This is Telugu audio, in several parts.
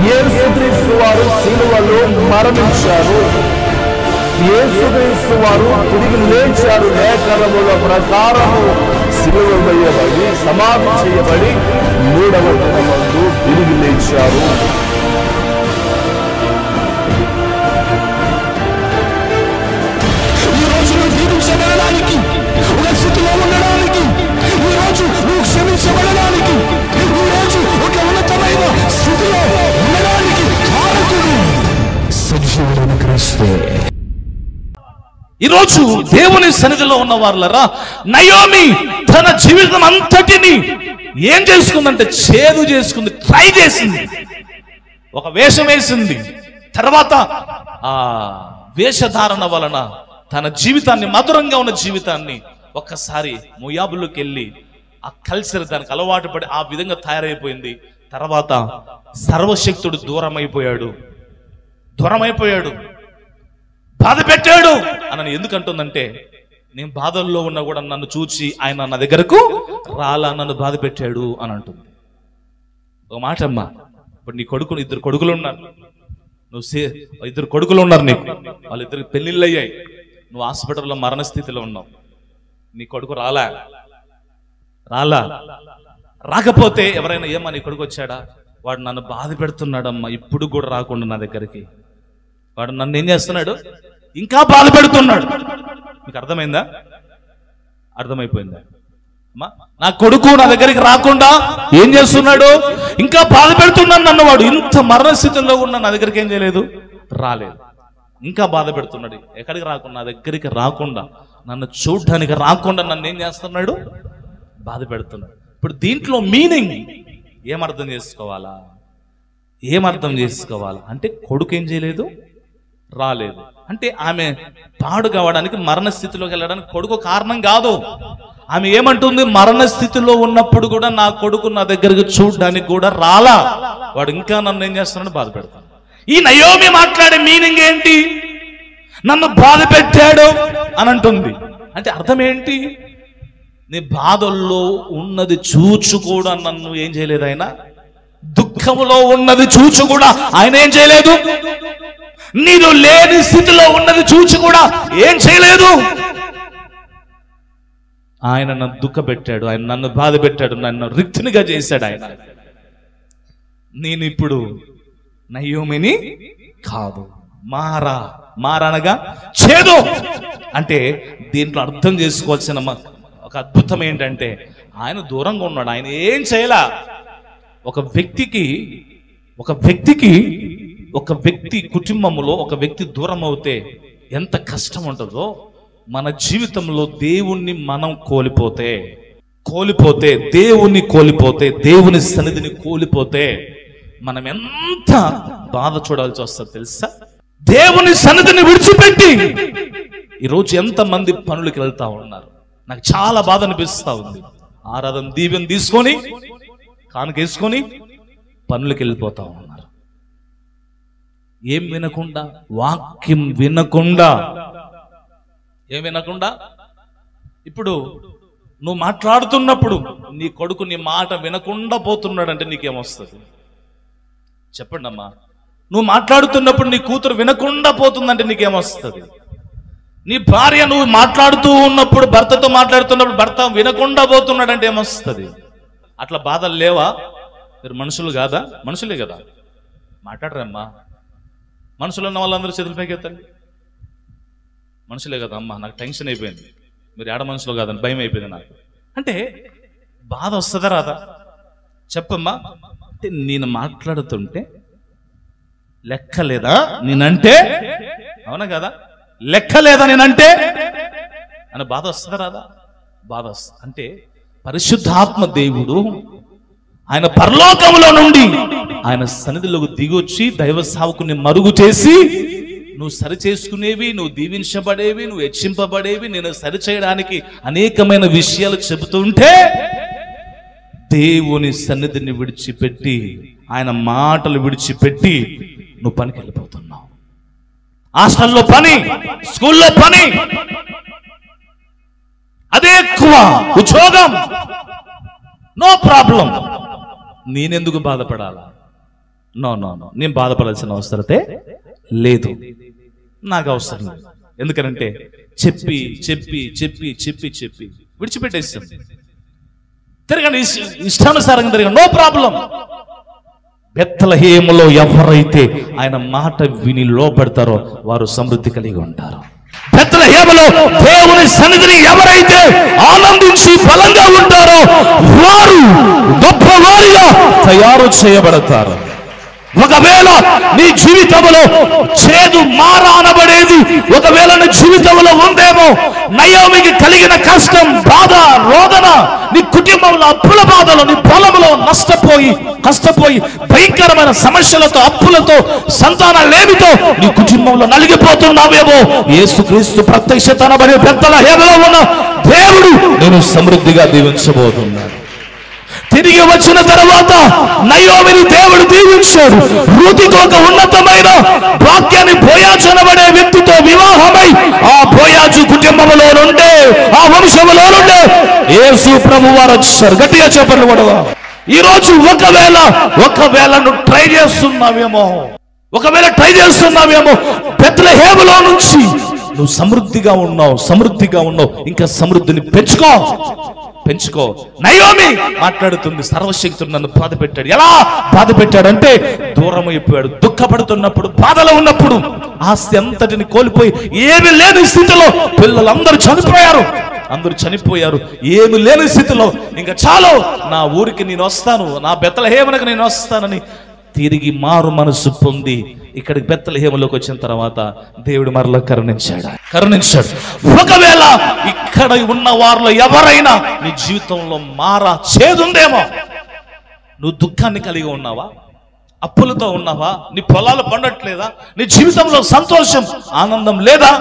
యేసుక్రీస్తు వారు సిలువలో మరణించారు, యేసుక్రీస్తు వారు తిరిగి లేచారు. లేఖనముల ప్రకారము సిలువ వేయబడి సమాధి చేయబడి మూడవ దినమందు తిరిగి లేచారు. ఈ రోజు నువ్వు దీవించబడడానికి, ఒక స్థితిలో ఉండడానికి, ఈ రోజు నువ్వు క్షమించబడడానికి, ఈ రోజు ఒక ఉన్నతమైన స్థితిలో ఉండడానికి కారకుడు సజీవుడైన క్రీస్తే. ఈరోజు దేవుని సన్నిధిలో ఉన్న వారులరా, నయోమి తన జీవితం అంతటిని ఏం చేసుకుందంటే చేదు చేసుకుంది, ట్రై చేసింది, ఒక వేషం వేసింది. తర్వాత ఆ వేషధారణ వలన తన జీవితాన్ని, మధురంగా ఉన్న జీవితాన్ని ఒక్కసారి మోయాబులోకి వెళ్ళి ఆ కల్చర్ దానికి అలవాటు పడి ఆ విధంగా తయారైపోయింది. తర్వాత సర్వశక్తుడు దూరం అయిపోయాడు, బాధ పెట్టాడు అని ఎందుకంటుందంటే, నేను బాధల్లో ఉన్నా కూడా నన్ను చూచి ఆయన నా దగ్గరకు రాలా, నన్ను బాధ పెట్టాడు అని అంటుంది. ఒక మాట అమ్మా, ఇప్పుడు నీ కొడుకు, ఇద్దరు కొడుకులు ఉన్నారు, ఇద్దరు కొడుకులు ఉన్నారు నీకు, వాళ్ళిద్దరికి పెళ్లిళ్ళు అయ్యాయి, నువ్వు హాస్పిటల్లో మరణస్థితిలో ఉన్నావు, నీ కొడుకు రాలా, రాకపోతే ఎవరైనా ఏమా నీ కొడుకు వచ్చాడా, వాడు నన్ను బాధ పెడుతున్నాడమ్మా, ఇప్పుడు కూడా రాకుండా నా దగ్గరికి, వాడు నన్ను ఏం చేస్తున్నాడు, ఇంకా బాధ పెడుతున్నాడు. మీకు అర్థమైందా? అర్థమైపోయిందా అమ్మా? నా కొడుకు నా దగ్గరికి రాకుండా ఏం చేస్తున్నాడు, ఇంకా బాధ పెడుతున్నాడు నన్ను. వాడు ఇంత మరణస్థితిలో ఉన్న నా దగ్గరికి ఏం చేయలేదు, రాలేదు, ఇంకా బాధ పెడుతున్నాడు. ఎక్కడికి రాకుండా, నా దగ్గరికి రాకుండా, నన్ను చూడడానికి రాకుండా నన్ను ఏం చేస్తున్నాడు, బాధ పెడుతున్నాడు. ఇప్పుడు దీంట్లో మీనింగ్ ఏమర్థం చేసుకోవాలా అంటే, కొడుకు ఏం చేయలేదు, రాలేదు అంటే ఆమె పాడు కావడానికి, మరణ స్థితిలోకి వెళ్ళడానికి కొడుకు కారణం కాదు. ఆమె ఏమంటుంది, మరణ స్థితిలో ఉన్నప్పుడు కూడా నా కొడుకు నా దగ్గరికి చూడడానికి కూడా రాలా, వాడు ఇంకా నన్ను ఏం చేస్తున్నాడు, బాధ పెడతాను. ఈ నయోమి మాట్లాడే మీనింగ్ ఏంటి, నన్ను బాధ పెట్టాడు అని అంటుంది. అంటే అర్థం ఏంటి, నీ బాధల్లో ఉన్నది చూచు కూడా నన్ను ఏం చేయలేదు ఆయన, దుఃఖంలో ఉన్నది చూచు కూడా ఆయన ఏం చేయలేదు, నీరు లేని స్థితిలో ఉన్నది చూచి కూడా ఏం చేయలేదు. ఆయన నన్ను దుఃఖపెట్టాడు, ఆయన నన్ను బాధ పెట్టాడు, నన్ను రిక్తునిగా చేశాడు ఆయన. నేను ఇప్పుడు నయోమిని కాదు, మారనగా చేదు. అంటే దీంట్లో అర్థం చేసుకోవాల్సిన ఒక అద్భుతం ఏంటంటే, ఆయన దూరంగా ఉన్నాడు, ఆయన ఏం చేయలా. ఒక వ్యక్తి కుటుంబంలో ఒక వ్యక్తి దూరం అవుతే ఎంత కష్టం ఉంటుందో, మన జీవితంలో దేవుణ్ణి మనం కోల్పోతే, దేవుని సన్నిధిని కోల్పోతే మనం ఎంత బాధ చూడాల్సి వస్తుంది తెలుసా? దేవుని సన్నిధిని విడిచిపెట్టి ఈరోజు ఎంతమంది పనులకి వెళ్తా ఉన్నారు, నాకు చాలా బాధ అనిపిస్తా ఉంది. ఆరాధన దీవెన తీసుకొని కానుకేసుకొని పనులకి వెళ్ళిపోతా ఉన్నారు, ఏం వినకుండా, వాక్యం వినకుండా, ఇప్పుడు నువ్వు మాట్లాడుతున్నప్పుడు నీ కొడుకు నీ మాట వినకుండా పోతున్నాడంటే నీకేమొస్తుంది చెప్పండి అమ్మా? నువ్వు మాట్లాడుతున్నప్పుడు నీ కూతురు వినకుండా పోతుందంటే నీకేమొస్తుంది? నీ భార్య నువ్వు మాట్లాడుతూ ఉన్నప్పుడు, భర్తతో మాట్లాడుతున్నప్పుడు భర్త వినకుండా పోతున్నాడంటే ఏమొస్తుంది? అట్లా బాధలు లేవా? మీరు మనుషులు కాదా? మనుషులే కదా, మాట్లాడరమ్మా. మనుషులు ఉన్న వాళ్ళందరూ చేతులు పైకెత్తండి. మనుషులే కదా అమ్మా, నాకు టెన్షన్ అయిపోయింది, మీరు ఏడ మనుషులు కాదని భయం అయిపోయింది నాకు. అంటే బాధ వస్తుందా రాదా చెప్పమ్మా? అంటే నేను మాట్లాడుతుంటే లెక్కలేదా నేనంటే, అవునా కదా, లెక్కలేదా నేనంటే అని బాధ వస్తుందా రాదా? బాధ వస్తుంది. అంటే పరిశుద్ధాత్మ దేవుడు ఆయన పరలోకములో నుండి ఆయన సన్నిధిలోకి దిగొచ్చి దైవ సేవకుని మరుగు చేసి, నువ్వు సరి చేసుకునేవి, నువ్వు దీవించబడేవి, నువ్వు హెచ్చింపబడేవి, నేను సరి చేయడానికి అనేకమైన విషయాలు చెబుతుంటే, దేవుని సన్నిధిని విడిచిపెట్టి, ఆయన మాటలు విడిచిపెట్టి నువ్వు పనికి వెళ్ళిపోతున్నావు. హాస్టల్లో పని, స్కూల్లో పని, అదే ఎక్కువ, ఉద్యోగం, నో ప్రాబ్లం. నేనెందుకు బాధపడాలా? నో నో నో, నేను బాధపడాల్సిన అవసరతే లేదు, నాకు అవసరం లేదు. ఎందుకనంటే చెప్పి చెప్పి చెప్పి చెప్పి చెప్పి విడిచిపెట్టేస్తాం. తిరగండి, ఇష్టానుసారంగా తిరగండి, నో ప్రాబ్లం. బెత్లెహేములో ఎవరైతే ఆయన మాట విని లోపడతారో వారు సమృద్ధి కలిగి ఉంటారు. బెత్లెహేములో దేవుని సన్నిధిని ఎవరైతే ఆనందించి బలంగా ఉంటారో వారు గొప్పవారిగా తయారు చేయబడతారు. ఒకవేళ నీ జీవితంలో చేదు మార అనబడేది ఒకవేళ నీ జీవితంలో ఉందేమో, నయోమికి కలిగిన కష్టం, బాధ, రోదన, నీ కుటుంబంలో అప్పుల బాధలో, నీ పొలంలో కష్టపోయి భయంకరమైన సమస్యలతో, అప్పులతో, సంతానాలేమితో నీ కుటుంబంలో నలిగిపోతున్నావేమో, యేసుక్రీస్తు ప్రత్యక్షత అనబడే బెత్లెహేములో ఉన్న దేవుడు నేను సమృద్ధిగా దీవించబోతున్నాను. తిరిగి వచ్చిన తర్వాత నయోమిని దేవుడు దీవించాడు. రూతుకు ఒక ఉన్నతమైన వాక్యాన్ని బోయాజు అనబడే వ్యక్తితో వివాహమై ఆ బోయాజు కుటుంబంలో నుండే, ఆ వంశంలో నుండే యేసు ప్రభు వారు వచ్చారు. గట్టిగా చెప్పండి కూడా. ఈ రోజు ఒకవేళ నువ్వు ట్రై చేస్తున్నావేమో, బెత్లెహేములో నుంచి నువ్వు సమృద్ధిగా ఉన్నావు, ఇంకా సమృద్ధిని పెంచుకో. నయోమి మాట్లాడుతుంది, సర్వశక్తుడు నన్ను బాధ పెట్టాడు. ఎలా బాధ పెట్టాడంటే దూరం అయిపోయాడు. దుఃఖపడుతున్నప్పుడు, బాధలో ఉన్నప్పుడు, ఆస్తి అంతటిని కోల్పోయి ఏమి లేని స్థితిలో, పిల్లలందరూ చనిపోయారు, ఏమి లేని స్థితిలో ఇంకా చాలు, నా ఊరికి నేను వస్తాను, నా బెత్లెహేమునకు నేను వస్తానని తిరిగి మారు మనసు పొంది ఇక్కడికి బెత్లెహేములోకి వచ్చిన తర్వాత దేవుడు మరలా కరుణించాడు. ఒకవేళ ఇక్కడ ఉన్న వారిలో ఎవరైనా నీ జీవితంలో చేదుందేమో, నువ్వు దుఃఖాన్ని కలిగి ఉన్నావా, అప్పులతో ఉన్నావా, నీ పొలాలు పండట్లేదా, నీ జీవితంలో సంతోషం, ఆనందం లేదా,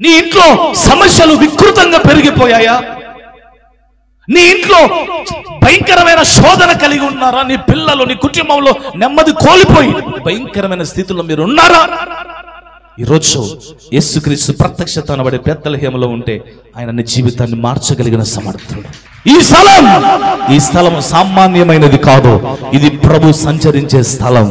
నీ ఇంట్లో సమస్యలు వికృతంగా పెరిగిపోయాయా, నీ ఇంట్లో భయంకరమైన శోధన కలిగి ఉన్నారా, నీ పిల్లలు, నీ కుటుంబంలో నెమ్మది కోల్పోయి భయంకరమైన స్థితిలో మీరు ఉన్నారా? ఈరోజు యేసుక్రీస్తు ప్రత్యక్షత అనబడే బెత్లెహేములో ఉంటే ఆయన నీ జీవితాన్ని మార్చగలిగిన సమర్థుడు. ఈ స్థలం సామాన్యమైనది కాదు, ఇది ప్రభు సంచరించే స్థలం.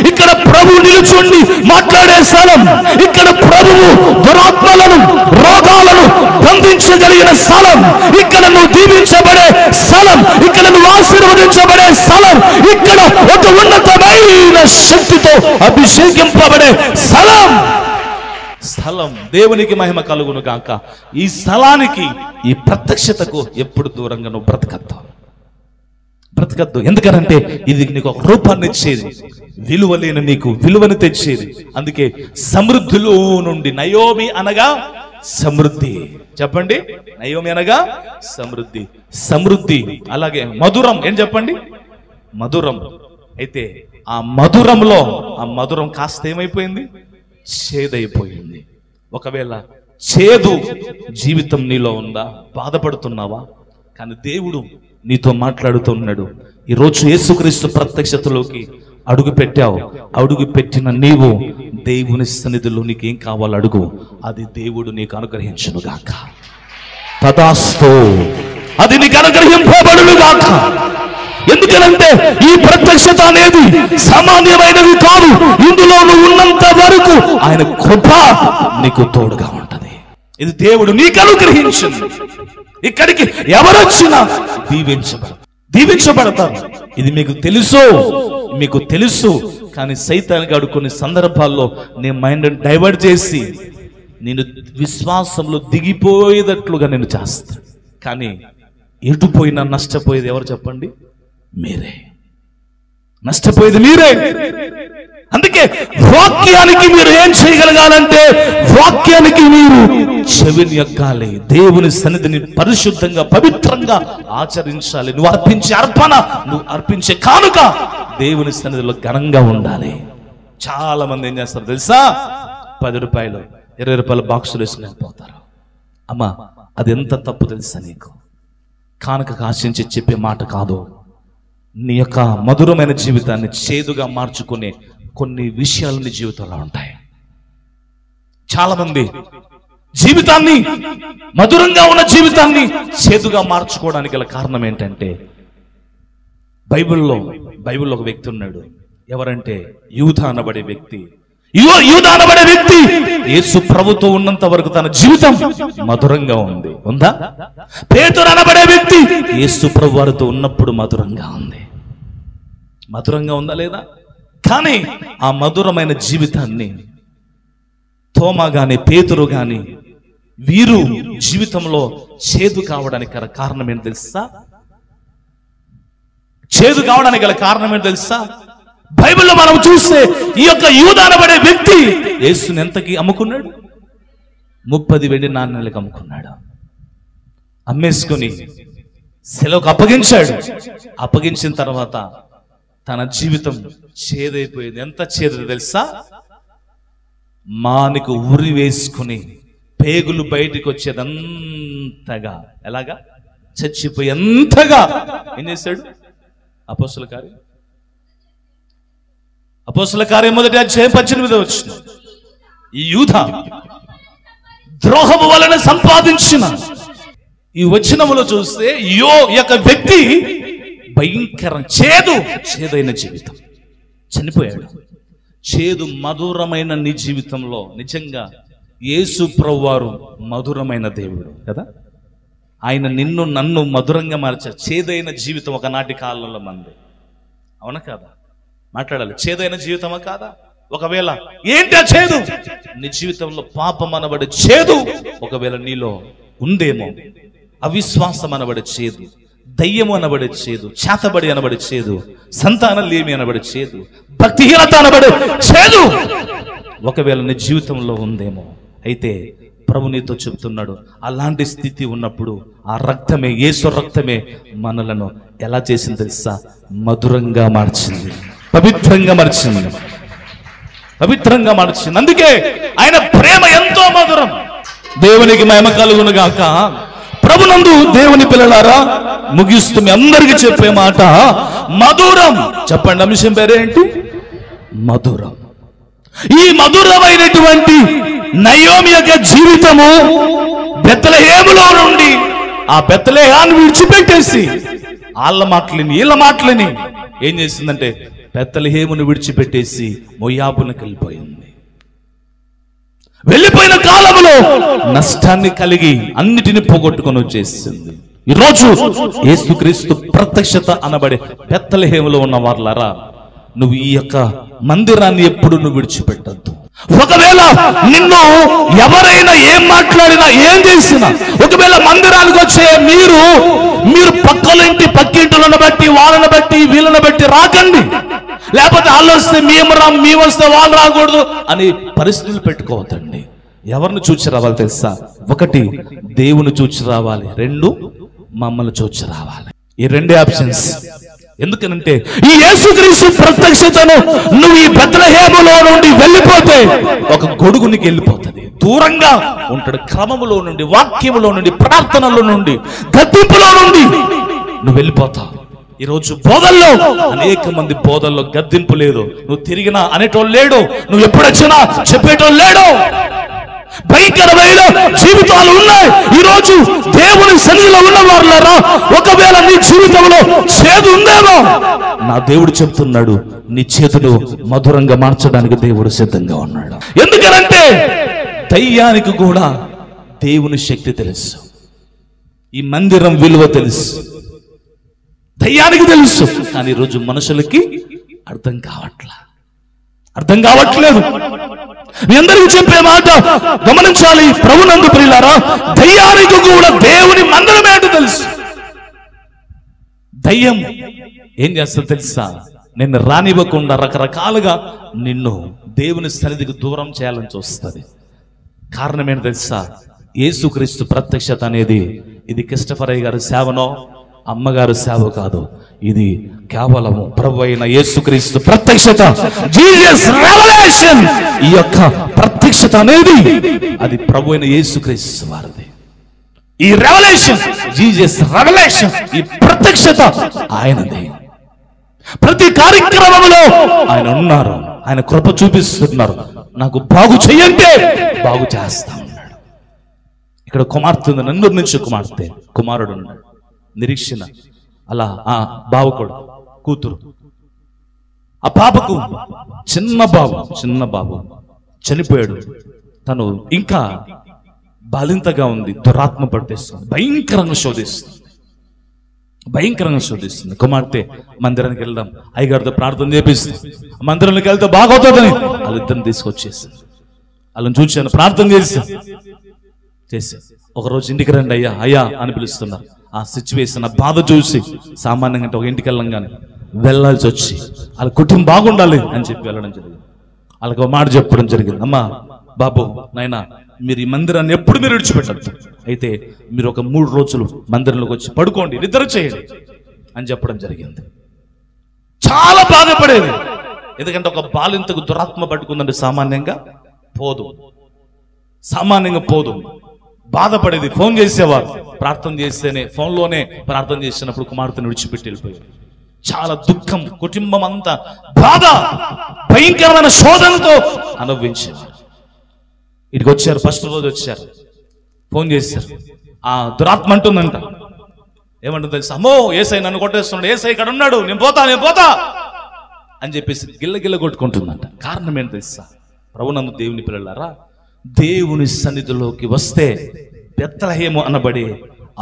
ఇక్కడ ప్రభు నిలుచుండి మాట్లాడే స్థలం. ఇక్కడ ప్రభువు దురాత్మలను, రోగాలను బంధించగలిగిన స్థలం. ఇక్కడ నువ్వు దీవించబడే స్థలం. ఇక్కడ నువ్వు ఆశీర్వదించబడే స్థలం. ఇక్కడ ఒక ఉన్నతమైన శక్తితో అభిషేకింపబడే స్థలం. దేవునికి మహిమ కలుగును గాక. ఈ స్థలానికి, ఈ ప్రత్యక్షతకు ఎప్పుడు దూరంగా నువ్వు బ్రతకద్దు. ఎందుకనంటే ఇది నీకు ఒక రూపాన్ని ఇచ్చేది, విలువ లేని నీకు విలువను తెచ్చేది. అందుకే సమృద్ధిలో నుండి, నయోమి అనగా సమృద్ధి. చెప్పండి, నయోమి అనగా సమృద్ధి. అలాగే మధురం, ఏం చెప్పండి, మధురం. అయితే ఆ మధురం కాస్త ఏమైపోయింది, చేదైపోయింది. ఒకవేళ చేదు జీవితం నీలో ఉందా, బాధపడుతున్నావా? కానీ దేవుడు నీతో మాట్లాడుతున్నాడు. ఈరోజు యేసుక్రీస్తు ప్రత్యక్షతలోకి అడుగు పెట్టిన నీవు దేవుని సన్నిధిలో నీకేం కావాలో అడుగు, అది దేవుడు నీకు అనుగ్రహించును గాక. తదాస్తు, అది నీకు అనుగ్రహింపబడును గాక. ఎందుకనంటే ఈ ప్రత్యక్షత అనేది సామాన్యమైనది కాదు. ఇందులో నువ్వు ఉన్నంత వరకు ఆయన కృప నీకు తోడుగా ఉంటది. ఇది దేవుడు నీకు అనుగ్రహించింది. ఇక్కడికి ఎవరొచ్చినా దీవించబడతారు. ఇది మీకు తెలుసు. కానీ సైతాన్ గాడు కొన్ని సందర్భాల్లో నీ మైండ్ డైవర్ట్ చేసి నేను విశ్వాసంలో దిగిపోయేటట్లుగా నేను చేస్తాను. కానీ ఎటుపోయినా నష్టపోయేది ఎవరు చెప్పండి? మీరే. నష్టపోయేది మీరే. అందుకే వాక్యానికి మీరు ఏం చేయగలగాలంటే, వాక్యానికి మీరు చెవిని ఎక్కాలి. దేవుని సన్నిధిని పరిశుద్ధంగా, పవిత్రంగా ఆచరించాలి. నువ్వు అర్పించే అర్పణ, నువ్వు అర్పించే కానుక దేవుని సన్నిధిలో ఘనంగా ఉండాలి. చాలా మంది ఏం చేస్తారు తెలుసా? 10 రూపాయలు 20 రూపాయల బాక్సులు వేసుకుని వెళ్ళిపోతారు. అమ్మా, అది ఎంత తప్పు తెలుసా నీకు? కానుకకు ఆశించి చెప్పే మాట కాదు. నీ యొక్క మధురమైన జీవితాన్ని చేదుగా మార్చుకునే కొన్ని విషయాలు నీ జీవితంలో ఉంటాయి. చాలా మంది జీవితాన్ని, మధురంగా ఉన్న జీవితాన్ని చేదుగా మార్చుకోవడానికి గల కారణం ఏంటంటే బైబిల్లో ఒక వ్యక్తి ఉన్నాడు. ఎవరంటే యూదా అనబడే వ్యక్తి. యూదా అనబడే వ్యక్తి యేసు ప్రభుతో ఉన్నంత వరకు తన జీవితం మధురంగా ఉందా? పేతురు అనబడే వ్యక్తి యేసు ప్రభు వారితో ఉన్నప్పుడు మధురంగా ఉందా లేదా? కానీ ఆ మధురమైన జీవితాన్ని తోమా గాని పేతురు గాని వీరు జీవితంలో చేదు కావడానికి గల కారణం ఏంటి తెలుసా? చేదు కావడానికి గల కారణం ఏంటి తెలుసా? బైబిల్లో మనం చూస్తే ఈ యొక్క యూదా అనబడే వ్యక్తి యేసుని ఎంతకి అమ్ముకున్నాడు? 30 వెండి నాణ్యాలకు అమ్ముకున్నాడు. అమ్మేసుకుని సెలవుకు అప్పగించాడు. అప్పగించిన తర్వాత తన జీవితం చేదైపోయింది. ఎంత చేదు తెలుసా? మానికి ఉరి వేసుకుని పేగులు బయటికి వచ్చేదంతగా, ఎలాగా చచ్చిపోయేంతగా ఏం చేశాడు? అపోస్తుల కార్యం 1వ అధ్యాయం 18వ వచనం. ఈ యూదా ద్రోహము వలన సంపాదించిన ఈ వచనములో చూస్తే యొక్క వ్యక్తి భయంకర చేదైన జీవితం, చనిపోయాడు. చేదు మధురమైన నీ జీవితంలో నిజంగా యేసు ప్రభువారు మధురమైన దేవుడు కదా. ఆయన నిన్ను నన్ను మధురంగా మార్చారు. చేదైన జీవితం ఒకనాటి కాలంలో మంది, అవునా కాదా? మాట్లాడాలి. చేదైన జీవితమా కాదా? ఒకవేళ ఏంటి ఆ చేదు? నీ జీవితంలో పాపం అనబడే చేదు ఒకవేళ నీలో ఉందేమో. అవిశ్వాసం అనబడే చేదు, దయ్యము అనబడే చేదు, చేతబడి అనబడే చేదు, సంతానం లేమి అనబడే చేదు, భక్తిహీనత అనబడే చేదు ఒకవేళ నీ జీవితంలో ఉందేమో. అయితే ప్రభు నీతో చెబుతున్నాడు, అలాంటి స్థితి ఉన్నప్పుడు ఆ రక్తమే, యేసు రక్తమే మనలను ఎలా చేసింది తెలుసా? మధురంగా మార్చింది, పవిత్రంగా మార్చింది. అందుకే ఆయన ప్రేమ ఎంతో మధురం. దేవునికి మహిమ కలుగును గాక. ప్రభునందు దేవుని పిల్లలారా, ముగిస్తూ మీ అందరికీ చెప్పే మాట మధురం. చెప్పండి, అంశం పేరేంటి? మధురం. ఈ మధురమైనటువంటి నయోమి యొక్క జీవితము బెత్లెహేములో నుండి ఆ బెత్లెహేమును విడిచిపెట్టేసి వాళ్ళ మాటలని వీళ్ళ మాటలని ఏం చేసిందంటే బెత్లెహేమును విడిచిపెట్టేసి మోయాబునకు వెళ్ళిపోయిన కాలంలో నష్టాన్ని కలిగి అన్నిటిని పోగొట్టుకొని వచ్చేసింది. ఈరోజు యేసుక్రీస్తు ప్రత్యక్షత అనబడే బెత్లెహేములో ఉన్న వారులారా, నువ్వు ఈ యొక్క మందిరాన్ని ఎప్పుడు నువ్వు విడిచిపెట్టద్దు. ఒకవేళ నిన్ను ఎవరైనా ఏం మాట్లాడినా ఏం చేసినా, ఒకవేళ మందిరానికి వచ్చే మీరు పక్కింటులను బట్టి వాళ్ళని బట్టి వీళ్ళని బట్టి రాకండి. లేకపోతే వాళ్ళు వస్తే మేము వస్తే వాళ్ళు రాకూడదు అని పరిస్థితులు పెట్టుకోవద్దండి. ఎవరిని చూచి రావాలి తెలుసా? 1 దేవుని చూచి రావాలి, 2 మమ్మల్ని చూచి రావాలి. ఈ 2 ఆప్షన్స్. ఎందుకనంటే ఈ యేసుక్రీస్తు ప్రత్యక్షతను నువ్వు ఈ బెత్లెహేములో నుండి వెళ్ళిపోతే ఒక గొడుగునికి వెళ్ళిపోతుంది. దూరంగా ఉంటాడు. క్రమములో నుండి, వాక్యములో నుండి, ప్రార్థనలో నుండి, గద్దింపులో నుండి నువ్వు వెళ్ళిపోతావు. ఈరోజు బోధల్లో అనేక మంది బోధల్లో గద్దింపు లేదు. నువ్వు తిరిగినా అనేటోళ్ళు లేడు, నువ్వు ఎప్పుడొచ్చినా చెప్పేటోళ్ళు లేడు. భయంకరమైన జీవితాలు ఉన్నాయి. ఈరోజు దేవుని సన్నిధిలో ఉన్న వారులారా, ఒకవేళ నీ జీవితంలో చేదు ఉందేమో, నా దేవుడు చెప్తున్నాడు, నీ చేతును మధురంగా మార్చడానికి దేవుడు సిద్ధంగా ఉన్నాడు. ఎందుకనంటే దయ్యానికి కూడా దేవుని శక్తి తెలుసు, ఈ మందిరం విలువ తెలుసు, దయ్యానికి తెలుసు. కానీ ఈరోజు మనుషులకి అర్థం కావట్లేదు. మీ అందరికీ చెప్పే మాట గమనించాలి. ప్రభునందు ప్రియులారా, దయ్యానికి కూడా దేవుని మందిరం ఏంటో తెలుసు. దయ్యం ఏం చేస్తుందో తెలుసా? నిన్ను రానివ్వకుండా రకరకాలుగా నిన్ను దేవుని సన్నిధికి దూరం చేయాలని చూస్తుంది. కారణం ఏంటో తెలుసా? యేసుక్రీస్తు ప్రత్యక్షత అనేది ఇది క్రిస్టఫరయ్య గారి సేవనో అమ్మగారు సేవ కాదు. ఇది కేవలము ప్రభు అయిన యేసుక్రీస్తు ప్రత్యక్షత, జీసస్ రెవల్యూషన్. ఈ యొక్క ప్రత్యక్షత అనేది అది ప్రభు అయిన యేసుక్రీస్తు వారిది. ఈ రెవల్యూషన్, జీసస్ రెవల్యూషన్, ఈ ప్రత్యక్షత ఆయనది. ప్రతి కార్యక్రమంలో ఆయన ఉన్నారు, ఆయన కృప చూపిస్తున్నారు. నాకు బాగు చెయ్యంటే బాగు చేస్తా ఉన్నాడు. ఇక్కడ కుమార్తె ఉంది, నందూరు నుంచి కుమారుడు ఉన్నాడు, నిరీక్షణ. అలా బావకుడు కూతురు. ఆ పాపకు చిన్న బాబు చనిపోయాడు. తను ఇంకా బాలింతగా ఉంది. దురాత్మ పట్టేస్తుంది, భయంకరంగా శోధిస్తుంది. కుమార్తె మందిరానికి వెళ్దాం, అయ్యగారితో ప్రార్థన చేపిస్తుంది. మందిరానికి వెళ్తే బాగవుతుందని వాళ్ళిద్దరిని తీసుకొచ్చేసింది. వాళ్ళని చూశాను, ప్రార్థన చేసి ఒకరోజు ఇంటికి రండి అయ్యా అని పిలుస్తున్నారు. ఆ సిచ్యువేషన్, ఆ బాధ చూసి సామాన్యంగా అంటే ఒక ఇంటికి వెళ్ళంగానే వెళ్ళాల్సి వచ్చి వాళ్ళ కుటుంబం బాగుండాలి అని చెప్పి వెళ్ళడం జరిగింది. వాళ్ళకి ఒక మాట చెప్పడం జరిగింది, అమ్మా బాబు నాయనా మీరు ఈ మందిరాన్ని ఎప్పుడు మీరు విడిచిపెట్టద్దు, అయితే మీరు ఒక 3 రోజులు మందిరంలోకి వచ్చి పడుకోండి, నిద్ర చేయండి అని చెప్పడం జరిగింది. చాలా బాధపడేది, ఎందుకంటే ఒక బాలింతకు దురాత్మ పట్టుకుందంటే సామాన్యంగా పోదు. బాధపడేది. ఫోన్ చేసేవారు, ప్రార్థన చేస్తేనే ఫోన్లోనే ప్రార్థన చేసినప్పుడు కుమార్తెను విడిచిపెట్టి వెళ్ళిపోయారు. చాలా దుఃఖం, కుటుంబం అంతా బాధ, భయంకరమైన శోధనతో అనుభవించేవారు. ఇటుకు వచ్చారు, ఫస్ట్ రోజు వచ్చారు, ఫోన్ చేశారు. ఆ దురాత్మ అంటుందంట, ఏమంటుంది తెలుసా, అమ్మో ఏసై నన్ను కొట్టేస్తున్నాడు, ఏసై ఇక్కడ ఉన్నాడు, నేను పోతా అని చెప్పేసి గిల్ల కొట్టుకుంటుందంట. కారణం ఏంటి తెలుసా, ప్రభునందు దేవుని పిల్లలారా, దేవుని సన్నిధిలోకి వస్తే బెత్లెహేము అనబడే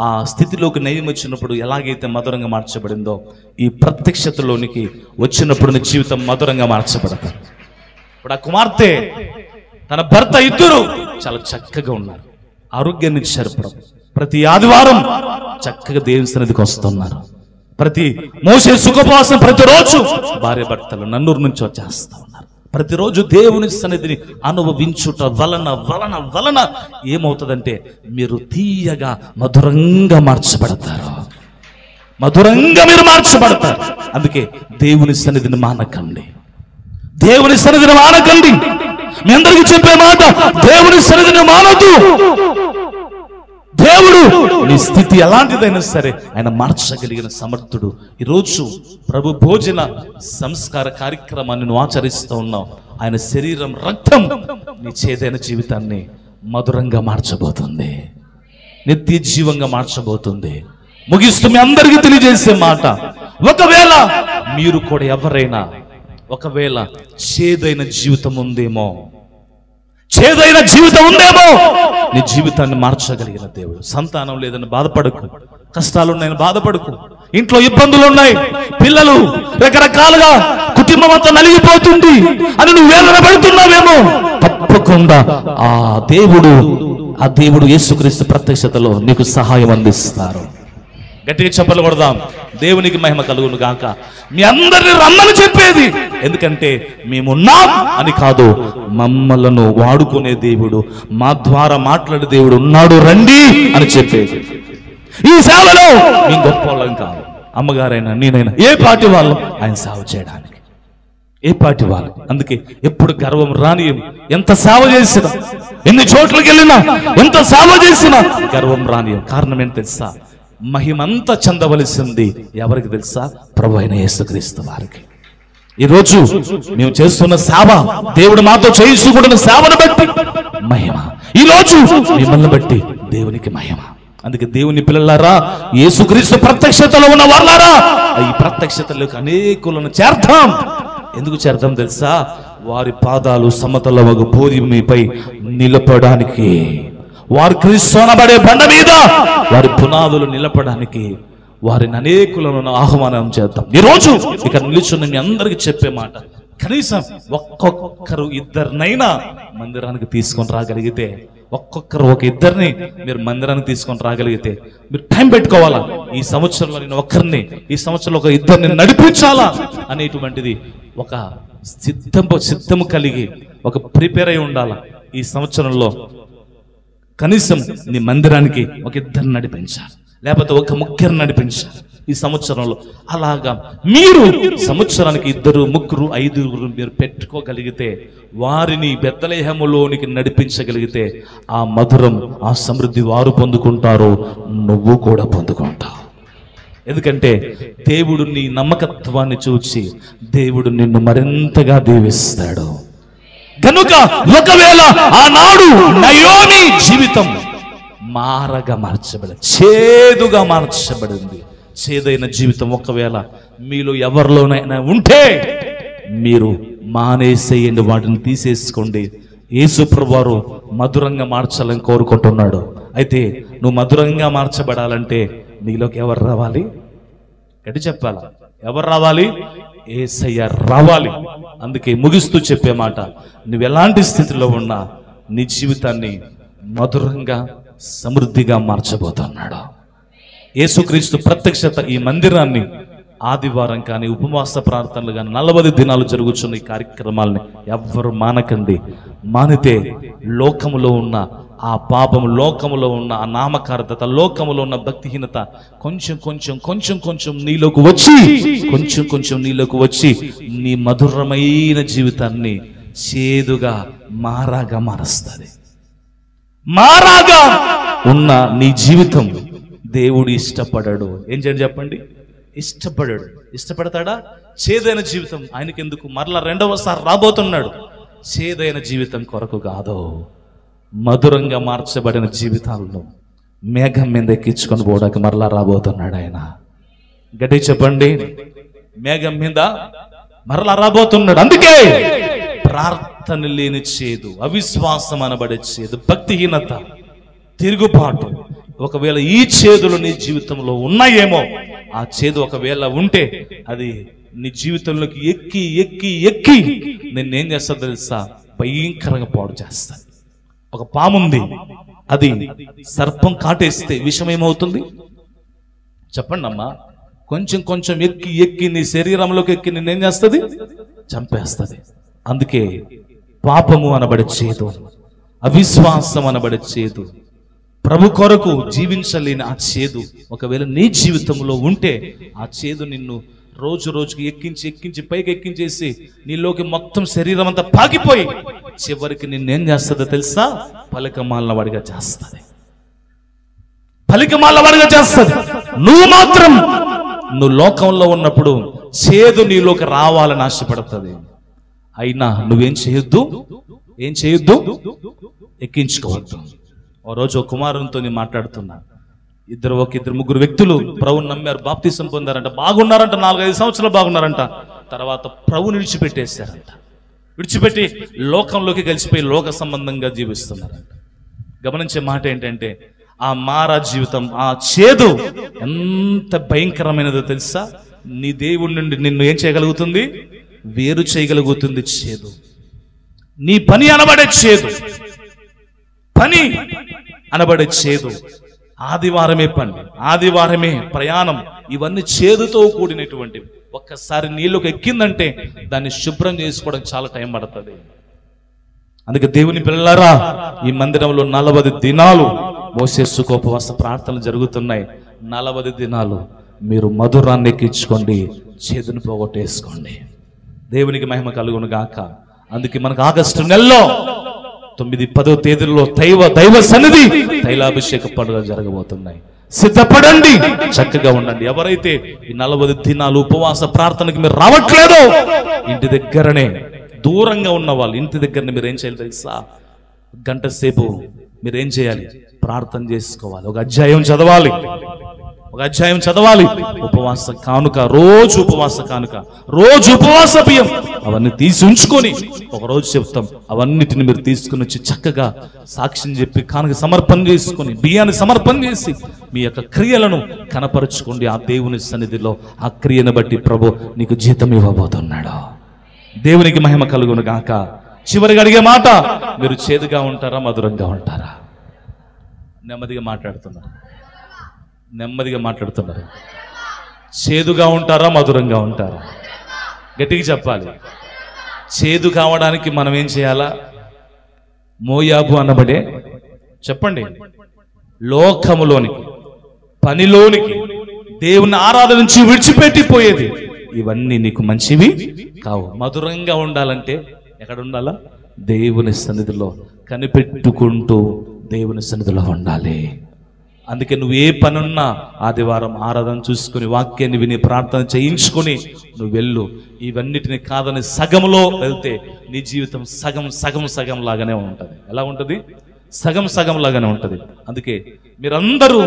ఆ స్థితిలోకి నయం వచ్చినప్పుడు ఎలాగైతే మధురంగా మార్చబడిందో, ఈ ప్రత్యక్షతలోనికి వచ్చినప్పుడు నీ జీవితం మధురంగా మార్చబడతారు. ఇప్పుడు ఆ కుమార్తె తన భర్త ఇద్దరు చాలా చక్కగా ఉన్నారు, ఆరోగ్యాన్ని ఇచ్చారు. ప్రతి ఆదివారం చక్కగా దేవుని సన్నిధికి వస్తున్నారు. ప్రతి మోసే సుఖోపవాసం ప్రతిరోజు భార్య భర్తలు నన్నూరు నుంచి వచ్చేస్తా ఉన్నారు. ప్రతిరోజు దేవుని సన్నిధిని అనుభవించుట వలన ఏమవుతుందంటే మీరు తీయగా మధురంగా మార్చబడతారు. అందుకే దేవుని సన్నిధిని మానకండి. మీ అందరికీ చెప్పే మాట, దేవుని సన్నిధిని మానొద్దు. దేవుడు నీ స్థితి ఎలాంటిదైనా సరే ఆయన మార్చగలిగిన సమర్థుడు. ఈరోజు ప్రభు భోజన సంస్కార కార్యక్రమాన్ని నువ్వు ఆచరిస్తూ ఉన్నావు. ఆయన శరీరం, రక్తం నీ చేదైన జీవితాన్ని మధురంగా మార్చబోతుంది, నిత్య జీవంగా మార్చబోతుంది. ముగిస్తూ మీ అందరికీ తెలియజేసే మాట, ఒకవేళ మీరు కూడా ఎవరైనా ఒకవేళ చేదైన జీవితం ఉందేమో నీ జీవితాన్ని మార్చగలిగిన దేవుడు. సంతానం లేదని బాధపడకు, కష్టాలున్నాయని బాధపడకు, ఇంట్లో ఇబ్బందులు ఉన్నాయి, పిల్లలు రకరకాలుగా కుటుంబం అంతా నలిగిపోతుంది అని నువ్వు వేదన పడుతున్నావేమో, తప్పకుండా ఆ దేవుడు యేసుక్రీస్తు ప్రత్యక్షతలో నీకు సహాయం అందిస్తారు. గట్టిగా చప్పట్లు కొడదాం. దేవునికి మహిమ కలుగును గాక. మీ అందరిని రమ్మని చెప్పేది ఎందుకంటే మేమున్నాం అని కాదు, మమ్మలను వాడుకునే దేవుడు, మా ద్వారా మాట్లాడే దేవుడు ఉన్నాడు, రండి అని చెప్పేది. ఈ సేవలో మేము గొప్ప వాళ్ళం కాదు, అమ్మగారైనా నేనైనా ఏ పార్టీ వాళ్ళం ఆయన సేవ చేయడానికి, ఏ పార్టీ వాళ్ళు. అందుకే ఎప్పుడు గర్వం రానియం. ఎంత సేవ చేసినా, ఎన్ని చోట్లకి వెళ్ళినా, ఎంత సేవ చేసినా గర్వం రానియం. కారణం ఏంటి తెలుసా, మహిమంతా చెందవలసింది ఎవరికి తెలుసా, ప్రభు అయిన యేసుక్రీస్తు వారికి. ఈరోజు మేము చేస్తున్న సేవ, దేవుడు మాతో చేయించుకున్న సేవను బట్టి మహిమ, ఈరోజు మిమ్మల్ని బట్టి దేవునికి మహిమ. అందుకే దేవుని పిల్లలారా, యేసుక్రీస్తు ప్రత్యక్షతలో ఉన్న వాళ్ళారా, ఈ ప్రత్యక్షతలోకి అనేకులను చేర్తాం. ఎందుకు చేరతాం తెలుసా, వారి పాదాలు సమతలమగు భూమిపై నిలపడానికి, వారు క్రీస్తు అనబడే బండ మీద వారి పునాదులు నిలపడానికి వారిని అనేకులను ఆహ్వానం చేద్దాం. ఈరోజు ఇక్కడ నిలుచున్న మీ అందరికి చెప్పే మాట, కనీసం ఒక్కొక్కరు ఇద్దరినైనా మందిరానికి తీసుకొని రాగలిగితే, ఒక్కొక్కరు ఒక ఇద్దరిని మీరు మందిరానికి తీసుకొని రాగలిగితే, మీరు టైం పెట్టుకోవాలా, ఈ సంవత్సరంలో నేను ఒక్కరిని, ఈ సంవత్సరంలో ఒక ఇద్దరిని నడిపించాలా అనేటువంటిది ఒక సిద్ధము కలిగి ఒక ప్రిపేర్ అయి ఉండాలా. ఈ సంవత్సరంలో కనీసం నీ మందిరానికి ఒక ఇద్దరిని నడిపించాలి, లేకపోతే ఒక ముగ్గురు నడిపించాలి ఈ సంవత్సరంలో. అలాగా మీరు సంవత్సరానికి 2, 3, 5 మీరు పెట్టుకోగలిగితే, వారిని బెత్లెహేములోనికి నడిపించగలిగితే, ఆ మధురం, ఆ సమృద్ధి వారు పొందుకుంటారు, నువ్వు కూడా పొందుకుంటావు. ఎందుకంటే దేవుడు నీ నమ్మకత్వాన్ని చూచి దేవుడు నిన్ను మరింతగా దీవిస్తాడు. కనుక ఒకవేళ ఆనాడు నయోమి జీవితం మారగా మార్చబడింది, చేదుగా మార్చబడింది, చేదైన జీవితం ఒకవేళ మీలో ఎవరిలోనైనా ఉంటే మీరు మానేసేయండి, వాటిని తీసేసుకోండి. యేసు ప్రభువారు మధురంగా మార్చాలని కోరుకుంటున్నాడు. అయితే నువ్వు మధురంగా మార్చబడాలంటే నీలోకి ఎవరు రావాలి? గట్టి చెప్పాలా? ఎవరు రావాలి? యేసయ్య రావాలి. అందుకే ముగిస్తూ చెప్పే మాట, నువ్వు ఎలాంటి స్థితిలో ఉన్నా నీ జీవితాన్ని మధురంగా సమృద్ధిగా మార్చబోతున్నాడు. యేసుక్రీస్తు ప్రత్యక్షత ఈ మందిరాన్ని ఆదివారం కానీ ఉపవాస ప్రార్థనలు కానీ 40 దినాలు జరుగుతున్న ఈ కార్యక్రమాలని ఎవ్వరు మానకండి. మానితే లోకములో ఉన్న ఆ పాపము, లోకములో ఉన్న ఆ నామకార్థత, లోకములో ఉన్న భక్తిహీనత కొంచెం కొంచెం కొంచెం కొంచెం నీలోకి వచ్చి కొంచెం కొంచెం నీలోకి వచ్చి నీ మధురమైన జీవితాన్ని చేదుగా మారాగా మారుస్తుంది. మారాగా ఉన్న నీ జీవితం దేవుడు ఇష్టపడడు. ఏం చేయండి చెప్పండి? ఇష్టపడాడు. ఇష్టపడతాడా? చేదైన జీవితం ఆయనకి ఎందుకు? మరలా రెండవసారి రాబోతున్నాడు. చేదైన జీవితం కొరకు కాదు, మధురంగా మార్చబడిన జీవితాలను మేఘం మీద ఎక్కించుకొని పోవడానికి మరలా రాబోతున్నాడు ఆయన. గట్టి చెప్పండి, మేఘం మీద మరలా రాబోతున్నాడు. అందుకే ప్రార్థన లేని చేదు, అవిశ్వాసం అనబడే చేదు, భక్తిహీనత, తిరుగుబాటు, ఒకవేళ ఈ చేదులు నీ జీవితంలో ఉన్నాయేమో, ఆ చేదు ఒకవేళ ఉంటే అది నీ జీవితంలోకి ఎక్కి ఎక్కి ఎక్కి నిన్నేం చేస్తా తెలుసా? భయంకరంగా పాడు చేస్తాను. ఒక పాముంది, అది సర్పం కాటేస్తే విషం ఏమవుతుంది చెప్పండి అమ్మా? కొంచెం కొంచెం ఎక్కి ఎక్కి నీ శరీరంలోకి ఎక్కి నిన్నేం చేస్తుంది? చంపేస్తుంది. అందుకే పాపము అనబడే చేదు, అవిశ్వాసం అనబడే చేదు, ప్రభు కొరకు జీవించలేని ఆ చేదు ఒకవేళ నీ జీవితంలో ఉంటే, ఆ చేదు నిన్ను రోజు రోజుకి ఎక్కించి ఎక్కించి పైకి ఎక్కించేసి నీలోకి మొత్తం శరీరం అంతా పాకిపోయి చివరికి నిన్నేం చేస్తుందో తెలుసా? పలికమాలిన వాడిగా చేస్తుంది. పలికమాలిన వాడిగా చేస్తుంది. నువ్వు మాత్రం నువ్వు లోకంలో ఉన్నప్పుడు చేదు నీలోకి రావాలని ఆశపడుతుంది. అయినా నువ్వేం చేయొద్దు, ఏం చేయొద్దు, ఎక్కించుకోవద్దు. ఓ రోజు ఒక కుమారునితో నేను మాట్లాడుతున్నా. ఇద్దరు ముగ్గురు వ్యక్తులు ప్రభువుని నమ్మారు, బాప్తిసం పొందారంట, బాగున్నారంట, 4-5 సంవత్సరాలు బాగున్నారంట. తర్వాత ప్రభువుని విడిచిపెట్టేశారంట. విడిచిపెట్టి లోకంలోకి కలిసిపోయి లోక సంబంధంగా జీవిస్తున్నారంట. గమనించే మాట ఏంటంటే, ఆ మారా జీవితం, ఆ చేదు ఎంత భయంకరమైనదో తెలుసా? నీ దేవుడి నుండి నిన్ను ఏం చేయగలుగుతుంది? వేరు చేయగలుగుతుంది చేదు. నీ పని అనబడే చేదు, పని అనబడే చేదు, ఆదివారమే పని, ఆదివారమే ప్రయాణం, ఇవన్నీ చేదుతో కూడినటువంటివి. ఒక్కసారి నీళ్ళకి ఎక్కిందంటే దాన్ని శుభ్రం చేసుకోవడం చాలా టైం పడుతుంది. అందుకే దేవుని పిల్లలారా, ఈ మందిరంలో 40 దినాలు మోసేసు ఉపవాస ప్రార్థనలు జరుగుతున్నాయి. 40 దినాలు మీరు మధురాన్ని ఎక్కించుకోండి, చేదును పోగొట్టేసుకోండి. దేవునికి మహిమ కలుగును గాక. అందుకే మనకు ఆగస్టు నెలలో 9-10 తేదీల్లో దైవ సన్నిధి తైలాభిషేక పండుగ జరగబోతున్నాయి. సిద్ధపడండి, చక్కగా ఉండండి. ఎవరైతే ఈ 40 దినాలు ఉపవాస ప్రార్థనకి మీరు రావట్లేదో, ఇంటి దగ్గరనే దూరంగా ఉన్న వాళ్ళు ఇంటి దగ్గరనే మీరు ఏం చేయాలి తెలుసా? గంట సేపు మీరేం చేయాలి? ప్రార్థన చేసుకోవాలి. ఒక అధ్యాయం చదవాలి. ఉపవాస కానుక, రోజు ఉపవాస కానుక, రోజు ఉపవాస బియ్యం అవన్నీ తీసి ఉంచుకొని ఒక రోజు చెప్తాం. అవన్నిటిని మీరు తీసుకుని వచ్చి చక్కగా సాక్ష్యం చెప్పి కానుక సమర్పణ చేసుకొని, బియ్యాన్ని సమర్పణ చేసి మీ యొక్క క్రియలను కనపరుచుకోండి. ఆ దేవుని సన్నిధిలో ఆ క్రియను బట్టి ప్రభు నీకు జీతం ఇవ్వబోతున్నాడు. దేవునికి మహిమ కలుగును గాక. చివరిగా అడిగే మాట, మీరు చేదుగా ఉంటారా, మధురంగా ఉంటారా? నెమ్మదిగా మాట్లాడుతున్నారు. చేదుగా ఉంటారా, మధురంగా ఉంటారా? గట్టిగా చెప్పాలి. చేదు కావడానికి మనం ఏం చేయాలా? మోయాబు అనబడే, చెప్పండి, లోకములోనికి, పనిలోనికి, దేవుని ఆరాధన నుంచి విడిచిపెట్టిపోయేది, ఇవన్నీ నీకు మంచివి కావు. మధురంగా ఉండాలంటే ఎక్కడ ఉండాలా? దేవుని సన్నిధిలో కనిపెట్టుకుంటూ దేవుని సన్నిధిలో ఉండాలి. అందుకే నువ్వు ఏ పనున్నా ఆదివారం ఆరాధన చూసుకుని, వాక్యాన్ని విని, ప్రార్థన చేయించుకొని నువ్వు వెళ్ళు. ఇవన్నిటిని కాదని సగంలో వెళ్తే నీ జీవితం సగం లాగానే ఉంటుంది. ఎలా ఉంటుంది? సగం సగం లాగానే ఉంటుంది. అందుకే మీరందరూ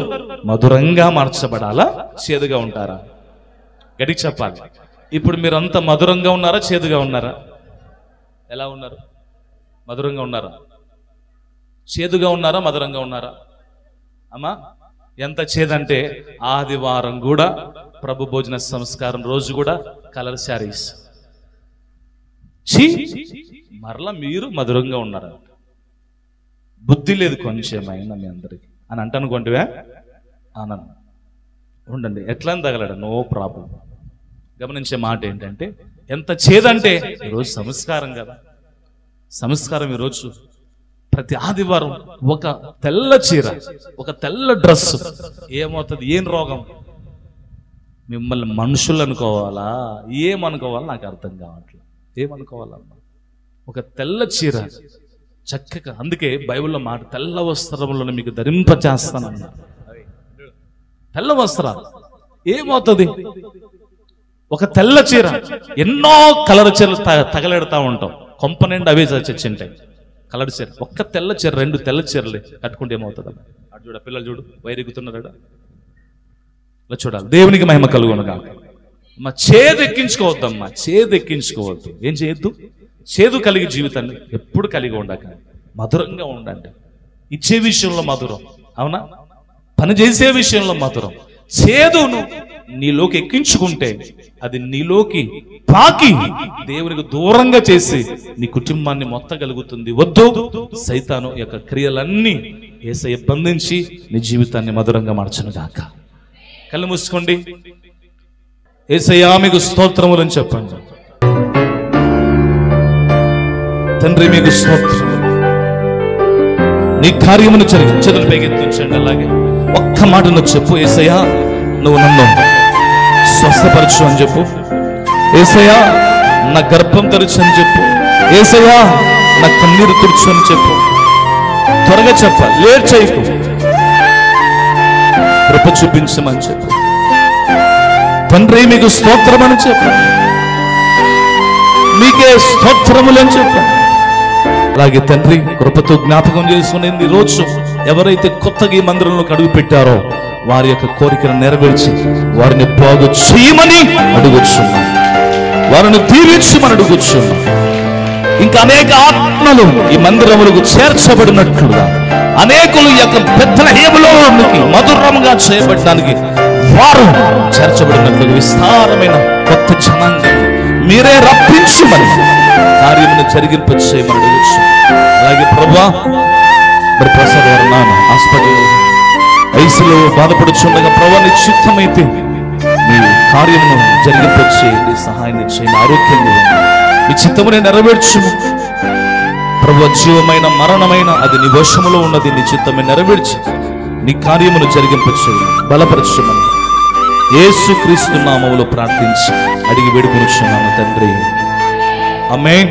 మధురంగా మార్చబడాలా, చేదుగా ఉంటారా? గట్టిగా చెప్పాలి. ఇప్పుడు మీరంతా మధురంగా ఉన్నారా, చేదుగా ఉన్నారా? ఎలా ఉన్నారు? మధురంగా ఉన్నారా? చేదుగా ఉన్నారా, మధురంగా ఉన్నారా? అమ్మా, ఎంత చేదంటే ఆదివారం కూడా ప్రభు భోజన సంస్కారం రోజు కూడా కలర్ శారీస్. మరలా మీరు మధురంగా ఉన్నారా? బుద్ధి లేదు కొంచెమైనా మీ అందరికి అని అంటనుకోండివే ఆనందం ఉండండి. ఎట్లా తగలడు, నో ప్రాబ్లం. గమనించే మాట ఏంటంటే, ఎంత చేదంటే ఈరోజు సంస్కారం కదా. సంస్కారం ఈరోజు ప్రతి ఆదివారం ఒక తెల్ల చీర, ఒక తెల్ల డ్రెస్. ఏమవుతుంది? ఏం రోగం? మిమ్మల్ని మనుషులు అనుకోవాలా, ఏమనుకోవాలా నాకు అర్థం కావట్లేదు. ఏమనుకోవాలమ్మా? ఒక తెల్ల చీర చక్కగా. అందుకే బైబిల్లో మాట, తెల్ల వస్త్రములను మీకు ధరింపచేస్తానన్నా. తెల్ల వస్త్రాలు ఏమవుతుంది? ఒక తెల్ల చీర. ఎన్నో కలర్ చీరలు తగలెడతా ఉంటాం, కొంప నిండా అవే చచ్చింటాయి కలర్ చీర. ఒక్క తెల్ల చీర, 2 తెల్ల చీరలే కట్టుకుంటే ఏమవుతుంది? అటు చూడ, పిల్లలు చూడు వైరెగుతున్నాడా. ఇలా చూడాలి. దేవునికి మహిమ కలుగునుగా. అమ్మా, చేదెక్కించుకోవద్దమ్మా, చేదెక్కించుకోవద్దు. ఏం చేయొద్దు? చేదు కలిగి జీవితాన్ని ఎప్పుడు కలిగి ఉండక మధురంగా ఉండండి. ఇచ్చే విషయంలో మధురం, అవునా? పని చేసే విషయంలో మధురం. చేదును నీలోకి ఎక్కించుకుంటే అది నీలోకి పాకి దేవునికి దూరంగా చేసి నీ కుటుంబాన్ని మొత్తగలుగుతుంది. వద్దు, సైతాను యొక్క క్రియలన్నీ యేసయ్య బంధించి నీ జీవితాన్ని మధురంగా మార్చును గాక. కళ్ళు మూసుకోండి. యేసయ్యా మీకు స్తోత్రములని చెప్పండి. తండ్రి మీకు స్తోత్రం. నీ కార్యమును చేతులు పైకెత్తించండి. అలాగే ఒక్క మాట నువ్వు చెప్పు, యేసయ్యా నువ్వు నన్ను స్వస్థపరచు అని చెప్పు. యేసయ్యా నా గర్భం తెరచు అని చెప్పు. యేసయ్యా నా కన్నీరు తుడుచు అని చెప్పు. త్వరగా చెప్ప, లేట్ చేయకు. కృప చూపించమని చెప్పు. తండ్రి మీకు స్తోత్రమని చెప్పండి. మీకే స్తోత్రములని చెప్పండి. అలాగే తండ్రి కృపతో జ్ఞాపకం చేసుకునేది రోజు ఎవరైతే కొత్తగా ఈ మందిరంలోకి అడుగు పెట్టారో వారి యొక్క కోరికను నెరవేర్చి వారిని బాగు చేయమని అడుగుచున్నాం, వారిని దీవించమని అడుగుచున్నాం. ఇంకా అనేక ఆత్మలు ఈ మందిరములకు చేర్చబడినట్లుగా, అనేకులు ఈ యొక్క బెత్లెహేములోనికి మధురంగా చేయబడడానికి వారు చేర్చబడినట్లుగా విస్తారమైన కొత్త జనాంగం మీరే రప్పించమని కార్యమును జరిగింపచేయమని అడుగుచు. అలాగే ప్రభువా, మరి ప్రసాద్ గారు నాన్న హాస్పిటల్ ఐసీలో బాధపడుచుండగా ప్రభువా నీ చిత్తమైతే మీ కార్యమును జరిగింపచేయండి, సహాయం చేయండి, ఆరోగ్యంగా మీ చిత్తమునే నెరవేర్చుము ప్రభువా. జీవమైన మరణమైన అది నీ వశములో ఉన్నది, నీ చిత్తమే నెరవేర్చి నీ కార్యమును జరిగింపచేయండి, బలపరచుమని యేసుక్రీస్తు నామములో ప్రార్థించి అడిగి వేడుకొనుచున్నాము తండ్రి. ఆమేన్.